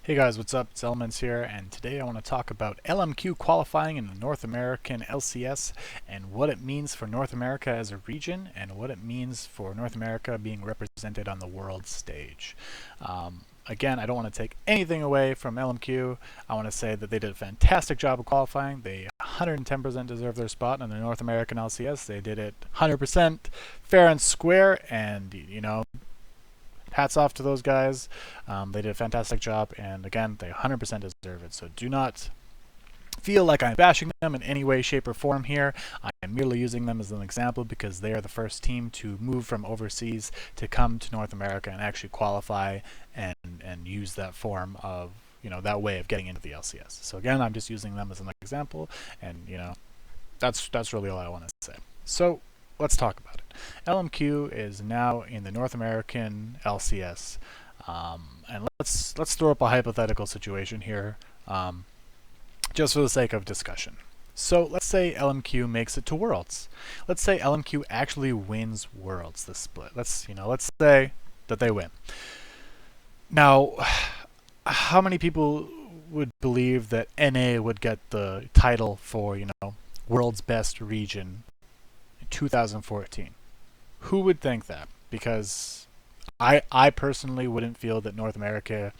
Hey guys, what's up? It's Elementz here, and today I want to talk about LMQ qualifying in the North American LCS and what it means for North America as a region and what it means for North America being represented on the world stage. Again, I don't want to take anything away from LMQ. I want to say that they did a fantastic job of qualifying. They 110% deserve their spot in the North American LCS. They did it 100% fair and square, and hats off to those guys. They did a fantastic job, and again, they 100% deserve it. So do not feel like I'm bashing them in any way, shape, or form here. I am merely using them as an example because they are the first team to move from overseas to come to North America and actually qualify and use that form of, that way of getting into the LCS. So again, I'm just using them as an example, and that's really all I want to say. So let's talk about it. LMQ is now in the North American LCS, and let's throw up a hypothetical situation here, just for the sake of discussion. So let's say LMQ makes it to Worlds. Let's say LMQ actually wins Worlds this split. Let's say that they win. Now, how many people would believe that NA would get the title for World's Best Region 2014? Who would think that? Because I personally wouldn't feel that North America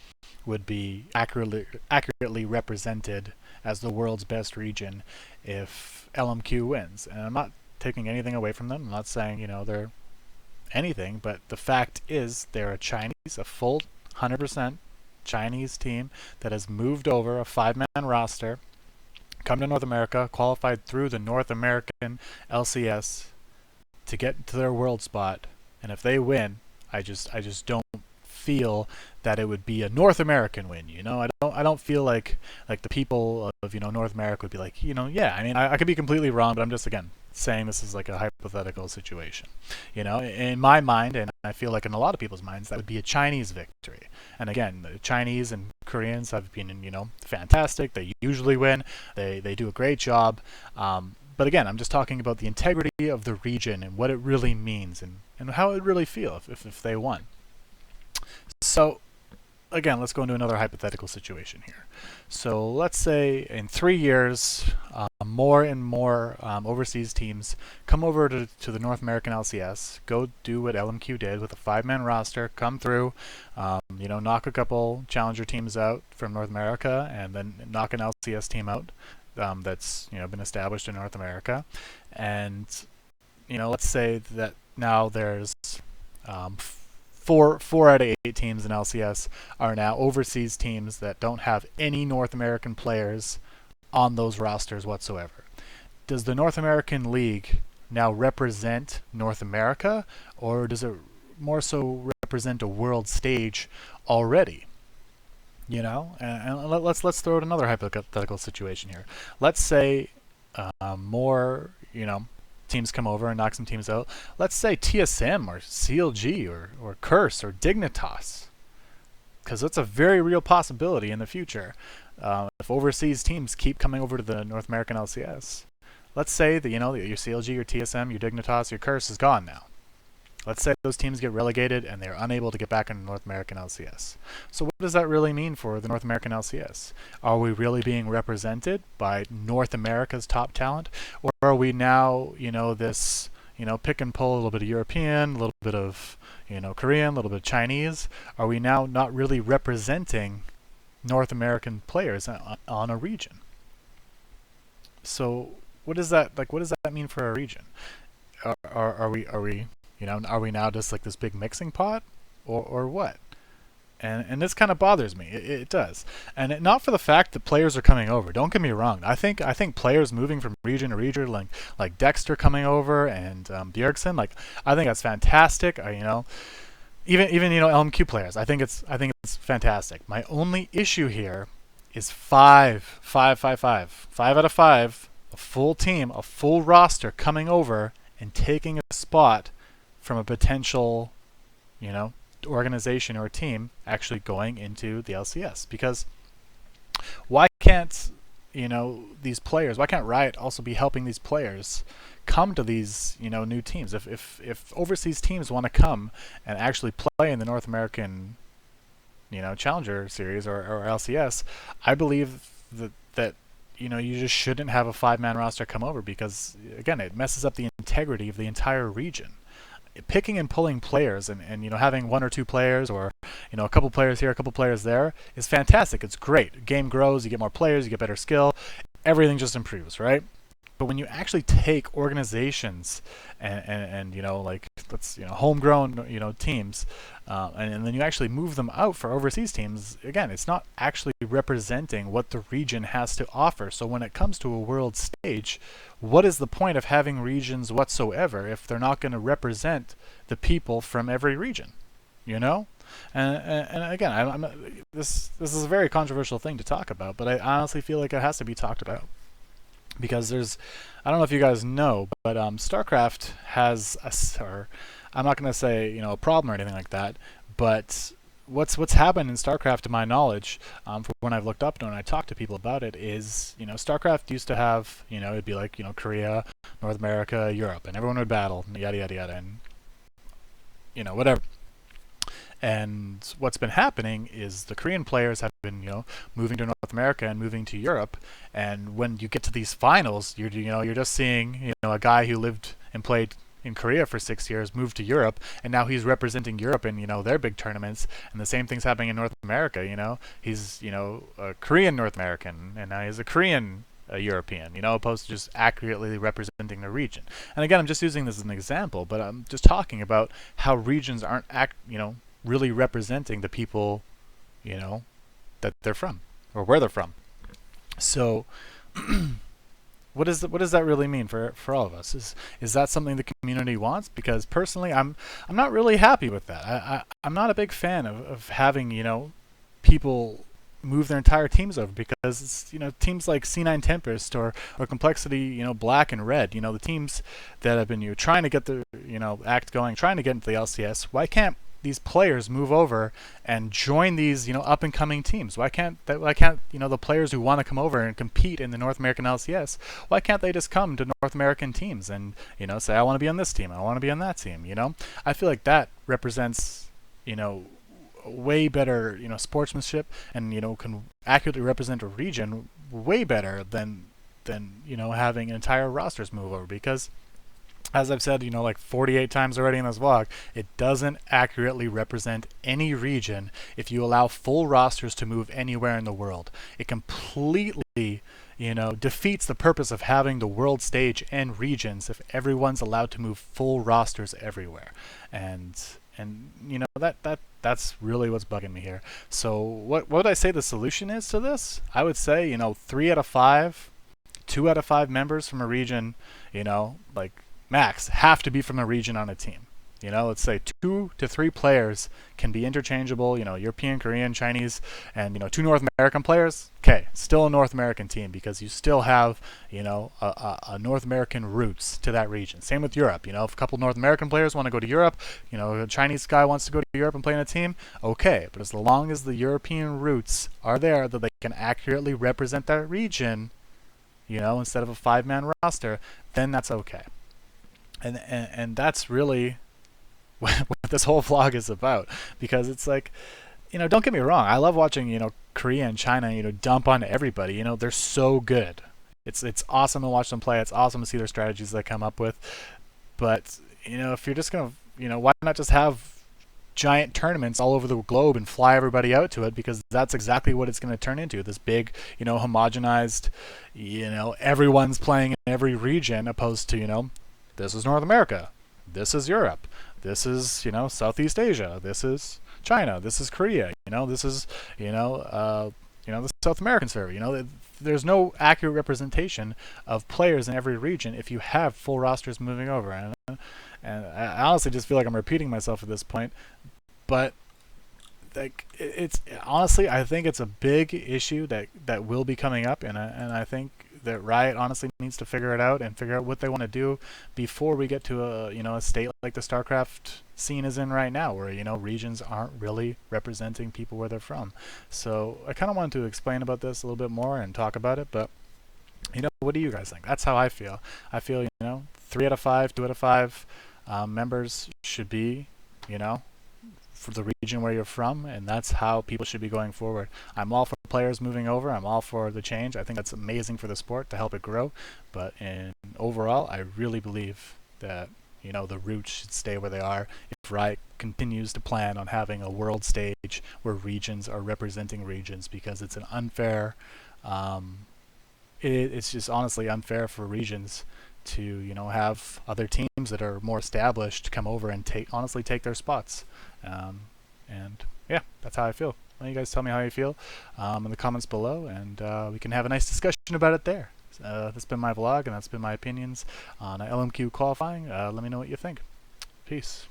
would be accurately represented as the world's best region if LMQ wins. And I'm not taking anything away from them. I'm not saying they're anything, but the fact is they're a full 100% Chinese team that has moved over a 5-man roster, come to North America, qualified through the North American LCS to get to their world spot, and if they win, I just don't feel that it would be a North American win. I don't feel like the people of North America would be like, yeah. I mean, I could be completely wrong, but I'm just again saying this is like a hypothetical situation. In my mind, and I feel like in a lot of people's minds, that would be a Chinese victory. And again, the Chinese and Koreans have been fantastic. They usually win. They do a great job. But again, I'm just talking about the integrity of the region and what it really means and how it would really feel if they won. So again, let's go into another hypothetical situation here. So let's say in 3 years, more and more overseas teams come over to the North American LCS, go do what LMQ did with a 5-man roster, come through, knock a couple challenger teams out from North America, and then knock an LCS team out that's been established in North America. And let's say that now there's four out of 8 teams in LCS are now overseas teams that don't have any North American players on those rosters whatsoever. Does the North American League now represent North America, or does it more so represent a world stage already? And let's throw out another hypothetical situation here. Let's say more teams come over and knock some teams out. Let's say TSM or CLG or Curse or Dignitas, because that's a very real possibility in the future. If overseas teams keep coming over to the North American LCS, let's say that your CLG, your TSM, your Dignitas, your Curse is gone now. Let's say those teams get relegated and they're unable to get back into North American LCS. So what does that really mean for the North American LCS? Are we really being represented by North America's top talent? Or are we now, this, pick and pull, a little bit of European, a little bit of, Korean, a little bit of Chinese? Are we now not really representing North American players on a region? So what does that mean for a region? Are we are we now just like this big mixing pot, or what? And this kind of bothers me. It does, and not for the fact that players are coming over. Don't get me wrong. I think players moving from region to region, like Dexter coming over and Bjergsen, I think that's fantastic. Even LMQ players. I think it's fantastic. My only issue here is 5 out of 5, a full team, a full roster coming over and taking a spot from a potential, organization or team actually going into the LCS. Because why can't, these players, why can't Riot also be helping these players come to these, new teams? If overseas teams want to come and actually play in the North American Challenger Series or LCS, I believe that you just shouldn't have a 5-man roster come over because, again, it messes up the integrity of the entire region. Picking and pulling players and having 1 or 2 players or a couple players here, a couple players there is fantastic. It's great. Game grows, you get more players, you get better skill, everything just improves, right? But when you actually take organizations and like let's homegrown teams, and then you actually move them out for overseas teams, again, it's not actually representing what the region has to offer. So when it comes to a world stage, what is the point of having regions whatsoever if they're not going to represent the people from every region? And again, this is a very controversial thing to talk about, but I honestly feel like it has to be talked about. Because I don't know if you guys know, but StarCraft has or I'm not going to say a problem or anything like that, but what's happened in StarCraft, to my knowledge, from when I've looked up and when I talked to people about it, is StarCraft used to have it'd be like Korea, North America, Europe, and everyone would battle, yada yada yada, and whatever. And what's been happening is the Korean players have been, moving to North America and moving to Europe. And when you get to these finals, you're just seeing, a guy who lived and played in Korea for 6 years moved to Europe, and now he's representing Europe in, their big tournaments. And the same thing's happening in North America. He's, a Korean North American, and now he's a Korean European, opposed to just accurately representing the region. And again, I'm just using this as an example, but I'm just talking about how regions aren't really representing the people, that they're from or where they're from. So, what does that really mean for all of us? Is that something the community wants? Because personally, I'm not really happy with that. I'm not a big fan of having people move their entire teams over, because it's, teams like C9 Tempest or Complexity, Black and Red, the teams that have been trying to get the act going, trying to get into the LCS. Why can't these players move over and join these up and coming teams? Why can't the players who want to come over and compete in the North American LCS, why can't they just come to North American teams and say, I want to be on this team, I want to be on that team? I feel like that represents way better sportsmanship, and can accurately represent a region way better than having entire rosters move over. Because, as I've said, like 48 times already in this vlog, it doesn't accurately represent any region if you allow full rosters to move anywhere in the world. It completely, defeats the purpose of having the world stage and regions if everyone's allowed to move full rosters everywhere. And that's really what's bugging me here. So what would I say the solution is to this? I would say, 3 out of 5, 2 out of 5 members from a region, like max, have to be from a region on a team. Let's say 2 to 3 players can be interchangeable, European, Korean, Chinese, and 2 North American players. Okay, still a North American team, because you still have, a North American roots to that region. Same with Europe. If a couple North American players want to go to Europe, a Chinese guy wants to go to Europe and play in a team, okay. But as long as the European roots are there, that they can accurately represent that region, instead of a 5-man roster, then that's okay. And that's really what this whole vlog is about. Because it's like, don't get me wrong, I love watching, Korea and China, dump on everybody. They're so good. It's awesome to watch them play. It's awesome to see their strategies they come up with. But, if you're just going to, why not just have giant tournaments all over the globe and fly everybody out to it? Because that's exactly what it's going to turn into. This big, homogenized, everyone's playing in every region, opposed to, this is North America, this is Europe, this is, Southeast Asia, this is China, this is Korea, this is, the South American server. There's no accurate representation of players in every region if you have full rosters moving over. And I honestly just feel like I'm repeating myself at this point, but like it's honestly, I think it's a big issue that will be coming up, and I think that Riot honestly needs to figure it out and figure out what they want to do before we get to a state like the StarCraft scene is in right now, where regions aren't really representing people where they're from. So I kind of wanted to explain about this a little bit more and talk about it, but what do you guys think? That's how I feel. I feel 3 out of 5, 2 out of 5 members should be for the region where you're from, and that's how people should be going forward. I'm all for players moving over. I'm all for the change. I think that's amazing for the sport to help it grow. But overall, I really believe that the roots should stay where they are. If Riot continues to plan on having a world stage where regions are representing regions, because it's an unfair, it's just honestly unfair for regions to have other teams that are more established come over and take their spots. And yeah, that's how I feel. Why don't you guys tell me how you feel in the comments below, and we can have a nice discussion about it there. That's been my vlog, and that's been my opinions on LMQ qualifying. Let me know what you think. Peace.